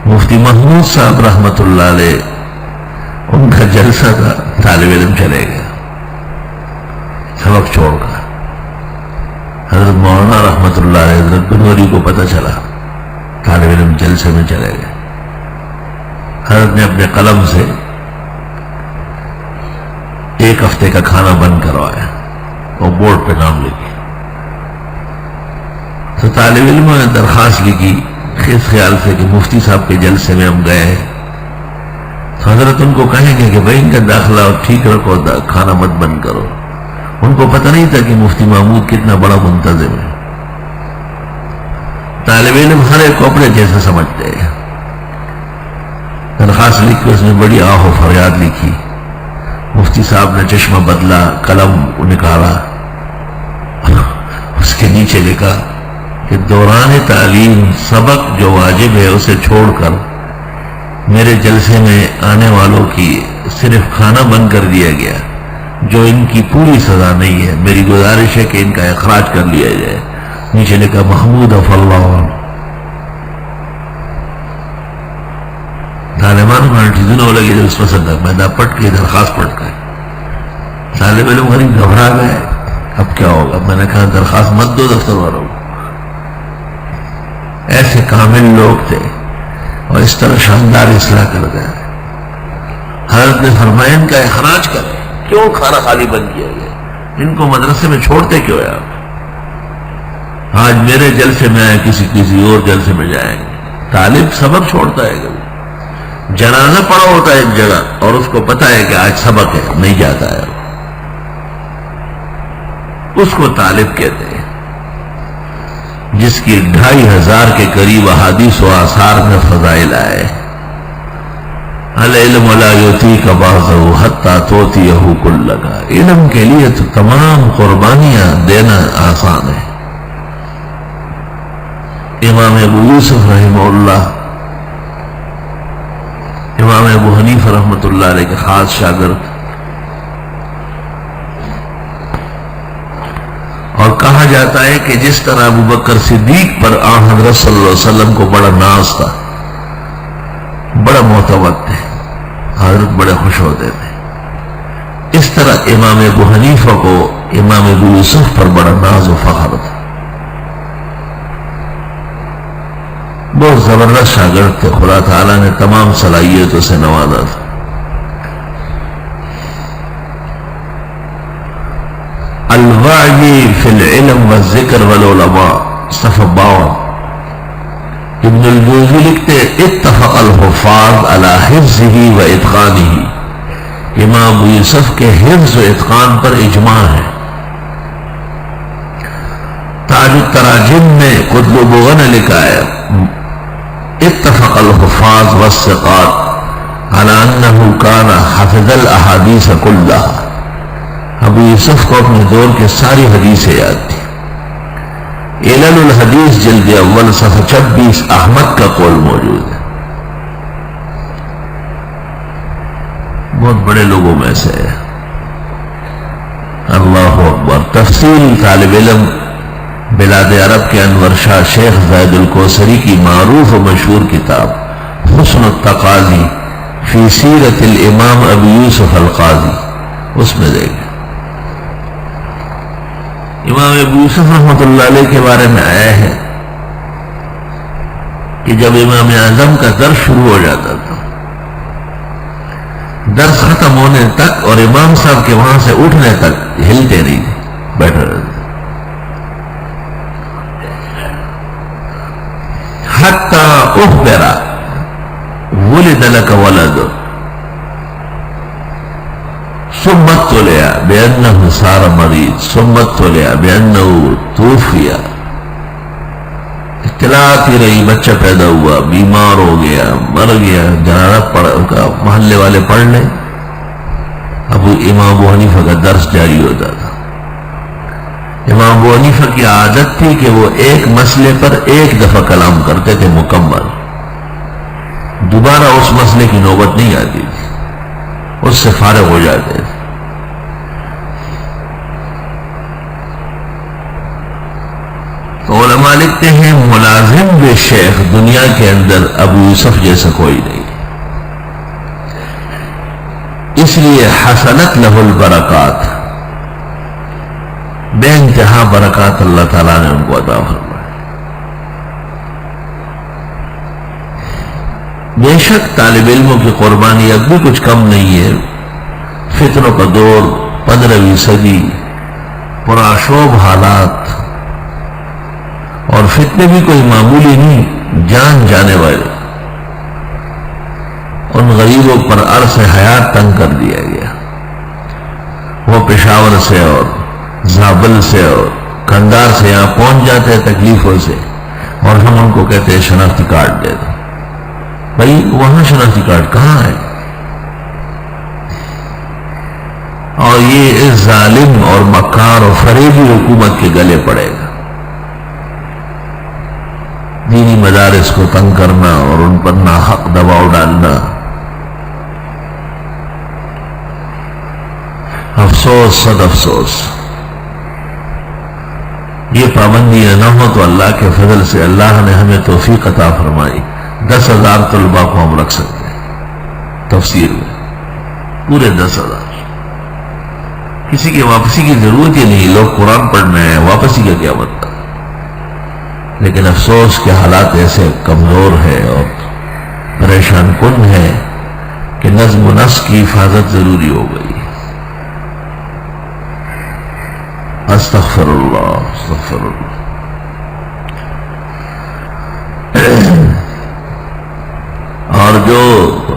مفتی محمود صاحب رحمت اللہ علیہ، ان کا جلسہ تھا، طالب علم چلے گیا سبق چھوڑ کر. حضرت مولانا رحمت اللہ علیہ، حضرت بنوری کو پتہ چلا، طالب علم جلسے میں چلے گئے. حضرت نے اپنے قلم سے ایک ہفتے کا کھانا بند کروایا اور بورڈ پہ نام لکھی. تو طالب علموں نے درخواست لکھی اس خیال سے کہ مفتی صاحب کے جلسے میں ہم گئے ہیں تو حضرت ان کو کہیں گے کہ بھائی ان کا داخلہ ٹھیک رکھو، کھانا مت بند کرو. ان کو پتہ نہیں تھا کہ مفتی محمود کتنا بڑا منتظم ہے. طالب علم ہر ایک کو اپنے جیسا سمجھتے ہیں. درخواست لکھ کے اس نے بڑی آہ و فریاد لکھی. مفتی صاحب نے چشمہ بدلا، قلم نکالا، اس کے نیچے لکھا کہ دوران تعلیم سبق جو واجب ہے اسے چھوڑ کر میرے جلسے میں آنے والوں کی صرف کھانا بند کر دیا گیا، جو ان کی پوری سزا نہیں ہے. میری گزارش ہے کہ ان کا اخراج کر لیا جائے. نیچے لکھا محمود اف اللہ. طالبان کو دنوں لگے جب اس پسند ہے میں پٹ کے درخواست پڑھ کر طالب علم غریب گھبرا گئے. اب کیا ہوگا؟ میں نے کہا درخواست مت دو دفتر والوں. ایسے کامل لوگ تھے اور اس طرح شاندار اصلاح کر گئے. حضرت نے فرمایا ان کا اخراج کریں. کیوں کھانا خالی بند کیا گیا؟ ان کو مدرسے میں چھوڑتے کیوں ہے آپ؟ آج میرے جلسے میں آئے، کسی اور جلسے میں جائیں گے. طالب سبق چھوڑتا ہے کبھی، جنازہ پڑا ہوتا ہے ایک جگہ اور اس کو پتا ہے کہ آج سبق ہے، نہیں جاتا ہے. اس کو طالب کہتے ہیں جس کی 2500 کے قریب احادیث و آثار میں فضائل آئے. العلم لا یؤتیک بعضہ حتی تؤتیہ کلک. علم کے لیے تو تمام قربانیاں دینا آسان ہے. امام ابو یوسف رحمہ اللہ، امام ابو حنیفہ رحمۃ اللہ علیہ کے خاص شاگرد، اور کہا جاتا ہے کہ جس طرح ابو بکر صدیق پر آن حضرت صلی اللہ علیہ وسلم کو بڑا ناز تھا، بڑا معتمد تھے، حضرت بڑے خوش ہوتے تھے، اس طرح امام ابو حنیفہ کو امام ابو یوسف پر بڑا ناز و فخر تھا. بہت زبردست شاگرد تھے. خدا تعالیٰ نے تمام صلاحیتوں سے نوازا تھا. الوعی فی العلم والذکر والعلماء، صفحہ 52. ابن الجوزی لکھتے اتفق الحفاظ علی حفظہ و اتقانہ. امام ابو یوسف کے حفظ و اتقان پر اجماع ہے. تاج التراجم میں قطب نے لکھا ہے اتفق الحفاظ والثقات علی انہ کان حفظ الاحادیث کلہا. ابو یوسف کو اپنے دور کے ساری حدیثیں یاد تھی. علل الحدیث جلد اول صفحہ 26 احمد کا قول موجود ہے. بہت بڑے لوگوں میں سے ہے. اللہ اکبر. تفصیل طالب علم بلاد عرب کے انور شاہ شیخ زید الکوثری کی معروف و مشہور کتاب حسن التقاضی فی سیرت الامام ابو یوسف القاضی، اس میں دیکھیں امام ابو یوسف رحمۃ اللہ علیہ کے بارے میں آیا ہے کہ جب امام اعظم کا درس شروع ہو جاتا تھا، درس ختم ہونے تک اور امام صاحب کے وہاں سے اٹھنے تک ہلتے نہیں تھے، بیٹھے رہتے. حتی اخبر ولد لک ولد ثم اطلع بأنه صار مريض ثم اطلع بأنه توفي. اطلاع آتی رہی بچہ پیدا ہوا، بیمار ہو گیا، مر گیا، جنازہ پڑھا، محلے والے پڑھ لیں. امام ابو حنیفہ کا درس جاری ہوتا تھا. امام ابو حنیفہ کی عادت تھی کہ وہ ایک مسئلے پر ایک دفعہ کلام کرتے تھے مکمل، دوبارہ اس مسئلے کی نوبت نہیں آتی تھی، اس سے فارغ ہو جاتے تھے. تو علماء علماء لکھتے ہیں ملازم بے شیخ دنیا کے اندر ابو یوسف جیسا کوئی نہیں، اس لیے حسنت لہ البرکات، بے انتہا برکات اللہ تعالیٰ نے ان کو عطا فرمایا۔ بے شک طالب علموں کی قربانی اب بھی کچھ کم نہیں ہے، فتنوں کا دور، 15ویں صدی، پرآشوب حالات، اور فتنے بھی کوئی معمولی نہیں، جان جانے والے۔ ان غریبوں پر عرص حیات تنگ کر دیا گیا، وہ پشاور سے اور زابل سے اور کندار سے یہاں پہنچ جاتے ہیں تکلیفوں سے، اور ہم ان کو کہتے ہیں شناختی کارڈ دے دو۔ بھائی وہاں شناختی کارڈ کہاں ہے؟ اور یہ اس ظالم اور مکار اور فریبی حکومت کے گلے پڑے گا۔ دینی مدارس کو تنگ کرنا اور ان پر ناحق دباؤ ڈالنا، افسوس صد افسوس۔ یہ پابندیاں نہ ہو تو اللہ کے فضل سے اللہ نے ہمیں توفیق عطا فرمائی، 10,000 طلباء کو ہم رکھ سکتے ہیں تفسیر میں، پورے 10,000۔ کسی کی واپسی کی ضرورت ہی نہیں، لوگ قرآن پڑھنے ہیں، واپسی کا کیا مطلب؟ لیکن افسوس کہ حالات ایسے کمزور ہے اور پریشان کن ہے کہ نظم و نسق کی حفاظت ضروری ہو گئی۔ استغفر اللہ استغفر اللہ۔ اور جو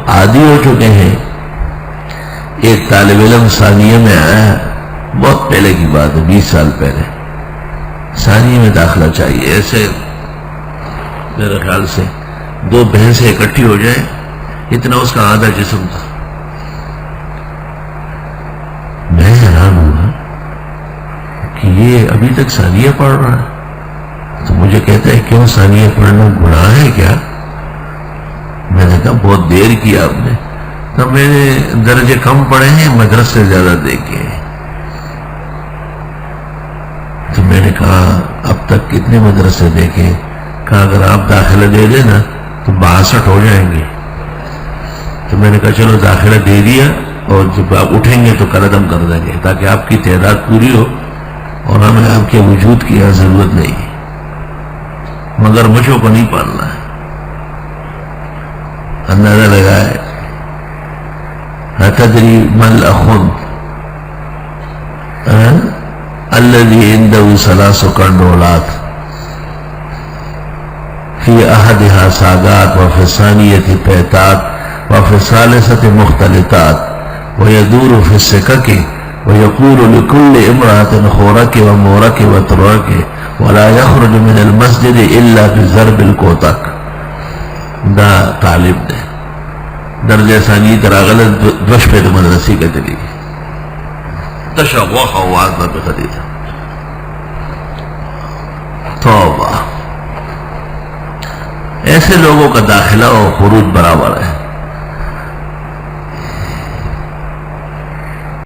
عادی ہو چکے ہیں، ایک طالب علم ثانیہ میں آیا، بہت پہلے کی بات ہے، 20 سال پہلے، ثانیہ میں داخلہ چاہیے، ایسے میرے خیال سے 2 بھینسیں اکٹھی ہو جائیں، اتنا اس کا آدھا جسم تھا۔ میں حیران ہوا کہ یہ ابھی تک ثانیہ پڑھ رہا ہے، تو مجھے کہتا ہے کیوں ثانیہ پڑھنا گناہ ہے کیا؟ میں نے کہا بہت دیر کی آپ نے، تو میں نے درجے کم پڑھے ہیں، مدرسے سے زیادہ دیکھے ہیں۔ تو میں نے کہا اب تک کتنے مدرسے دیکھے؟ کہا اگر آپ داخلہ دے دیں نا تو 62 ہو جائیں گے۔ تو میں نے کہا چلو داخلہ دے دیا، اور جب آپ اٹھیں گے تو قدم کر دیں گے، تاکہ آپ کی تعداد پوری ہو اور ہمیں آپ کے وجود کی یہاں ضرورت نہیں، مگر مجھوں کو نہیں پالنا ہے۔ اندازہ لگائے اتدری ما الاخن الذي عنده 3 قرنولات في احدها ساغات وفي الثانية پیتات وفي الثالثة مختلطات ويدور في السكك ويقول لكل امرأة خورك ومورك وترك ولا يخرج من المسجد الا بضرب الكوتك۔ دا طالب دے درجہ ثانی تراغلت دوش پہ مدرسی کا چلی تشوق آواز نہ پہ خدیجہ۔ توبہ، ایسے لوگوں کا داخلہ اور خروج برابر ہے۔